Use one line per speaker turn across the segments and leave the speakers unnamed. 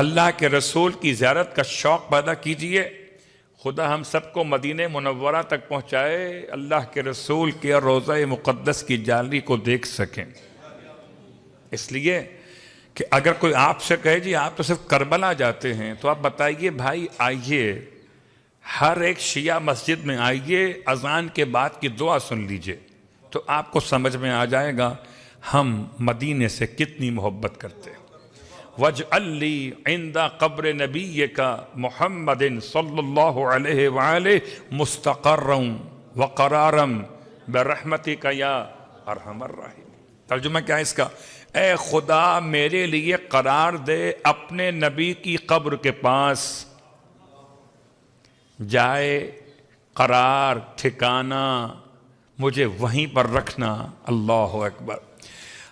اللہ کے رسول کی زیارت کا شوق پیدا کیجئے. خدا ہم سب کو مدینہ منورہ تک پہنچائے، اللہ کے رسول کے روضہ مقدس کی جالی کو دیکھ سکیں. اس لیے کہ اگر کوئی آپ سے کہے جی آپ تو صرف کربلا جاتے ہیں، تو آپ بتائیے بھائی آئیے ہر ایک شیعہ مسجد میں آئیے، اذان کے بعد کی دعا سن لیجئے تو آپ کو سمجھ میں آ جائے گا ہم مدینے سے کتنی محبت کرتے ہیں. وَاجْعَلْ لِي عِنْدَ قَبْرِ نَبِيِّكَ مُحَمَّدٍ صلی اللہ علیہ وآلہ مستقرًا وقرارًا برحمتک یا ارحم الراحمین. ترجمہ کیا ہے اس کا؟ اے خدا میرے لیے قرار دے اپنے نبی کی قبر کے پاس، جائے قرار ٹھکانہ مجھے وہیں پر رکھنا. اللہ اکبر.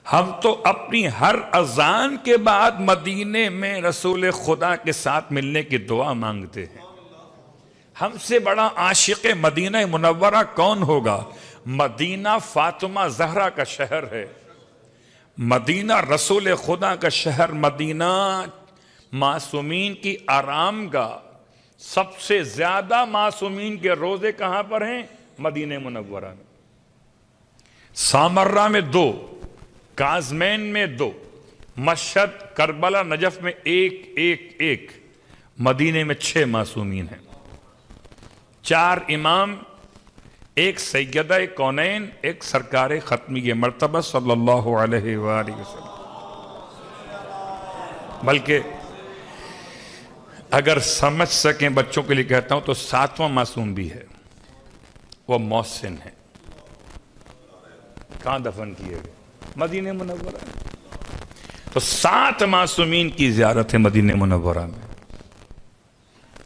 ہم تو اپنی ہر اذان کے بعد مدینے میں رسول خدا کے ساتھ ملنے کی دعا مانگتے ہیں. ہم سے بڑا عاشق مدینہ منورہ کون ہوگا؟ مدینہ فاطمہ زہرا کا شہر ہے، مدینہ رسول خدا کا شہر، مدینہ معصومین کی آرام گاہ. سب سے زیادہ معصومین کے روزے کہاں پر ہیں؟ مدینہ منورہ میں. سامرہ میں 2، کاظمین میں 2، مشہد، کربلا، نجف میں 1، مدینے میں 6 معصومین ہیں. 4 امام، 1 سیدہ کونین، 1 سرکار ختمی مرتبہ صلی اللہ علیہ وآلہ وسلم. بلکہ اگر سمجھ سکیں بچوں کے لیے کہتا ہوں تو 7واں معصوم بھی ہے، وہ محسن ہے. کہاں دفن کیے گئے؟ مدینہ منورہ. تو 7 معصومین کی زیارت ہے مدینہ منورہ میں.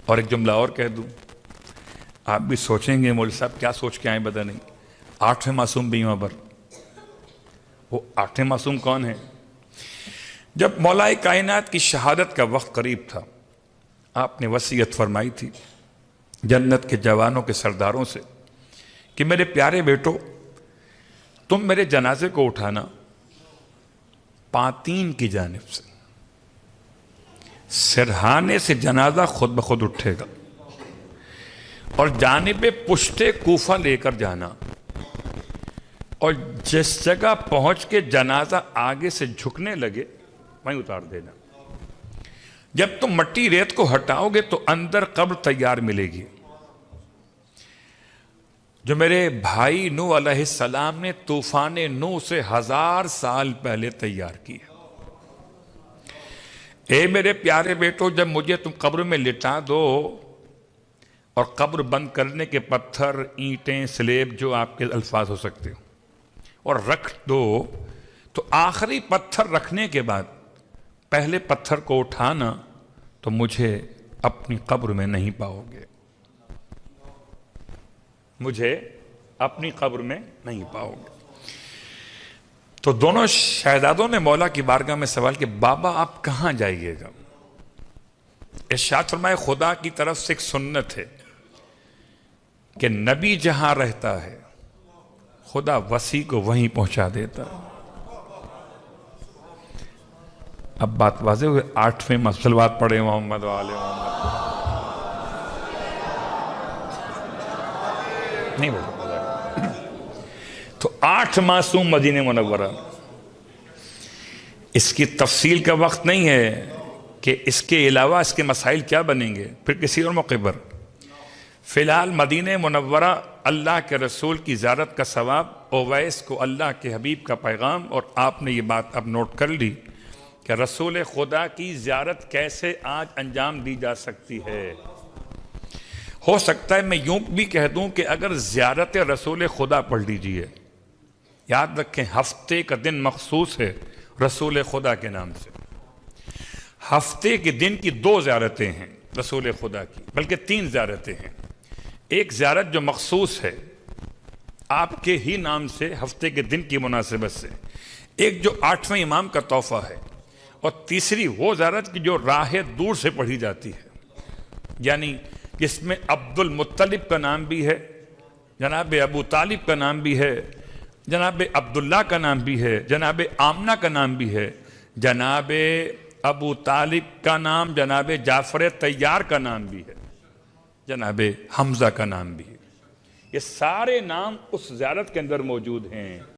اور ایک جملہ اور کہہ دوں، آپ بھی سوچیں گے مولوی صاحب کیا سوچ کے آئیں پتہ نہیں. 8ویں معصوم بھی وہاں پر. وہ 8ویں معصوم کون ہے؟ جب مولا کائنات کی شہادت کا وقت قریب تھا، آپ نے وصیت فرمائی تھی جنت کے جوانوں کے سرداروں سے کہ میرے پیارے بیٹو تم میرے جنازے کو اٹھانا پاتین کی جانب سے، سرہانے سے جنازہ خود بخود اٹھے گا، اور جانب پشت کوفہ لے کر جانا، اور جس جگہ پہنچ کے جنازہ آگے سے جھکنے لگے وہیں اتار دینا. جب تم مٹی ریت کو ہٹاؤ گے تو اندر قبر تیار ملے گی جو میرے بھائی نوح علیہ السلام نے طوفان نوح سے 1000 سال پہلے تیار کی ہے. اے میرے پیارے بیٹو جب مجھے تم قبر میں لٹا دو اور قبر بند کرنے کے پتھر، اینٹیں، سلیب جو آپ کے الفاظ ہو سکتے ہو اور رکھ دو، تو آخری پتھر رکھنے کے بعد پہلے پتھر کو اٹھانا تو مجھے اپنی قبر میں نہیں پاؤ گے، مجھے اپنی قبر میں نہیں پاؤ گے. تو دونوں شہزادوں نے مولا کی بارگاہ میں سوال کہ بابا آپ کہاں جائیے گا؟ ارشاد فرمائے خدا کی طرف سے ایک سنت ہے کہ نبی جہاں رہتا ہے خدا وسیع کو وہیں پہنچا دیتا ہے. اب بات واضح ہوئے. 8ویں مسلوات پڑھے محمد وآلِ محمد. نہیں بولتا. تو 8 معصوم مدینہ منورہ. اس کی تفصیل کا وقت نہیں ہے کہ اس کے علاوہ اس کے مسائل کیا بنیں گے، پھر کسی اور موقع پر. فی الحال مدینہ منورہ اللہ کے رسول کی زیارت کا ثواب، اویس کو اللہ کے حبیب کا پیغام. اور آپ نے یہ بات اب نوٹ کر لی کہ رسول خدا کی زیارت کیسے آج انجام دی جا سکتی ہے. ہو سکتا ہے میں یوں بھی کہہ دوں کہ اگر زیارت رسول خدا پڑھ لیجئے، یاد رکھیں ہفتے کا دن مخصوص ہے رسول خدا کے نام سے. ہفتے کے دن کی 2 زیارتیں ہیں رسول خدا کی، بلکہ 3 زیارتیں ہیں. ایک زیارت جو مخصوص ہے آپ کے ہی نام سے ہفتے کے دن کی مناسبت سے، ایک جو 8ویں امام کا تحفہ ہے، اور تیسری وہ زیارت کی جو راہ دور سے پڑھی جاتی ہے، یعنی جس میں عبد المطلب کا نام بھی ہے، جناب ابو طالب کا نام بھی ہے، جناب عبداللہ کا نام بھی ہے، جناب آمنہ کا نام بھی ہے، جناب ابو طالب کا نام جناب جعفر طیار کا نام بھی ہے، جناب حمزہ کا نام بھی ہے۔ یہ سارے نام اس زیارت کے اندر موجود ہیں۔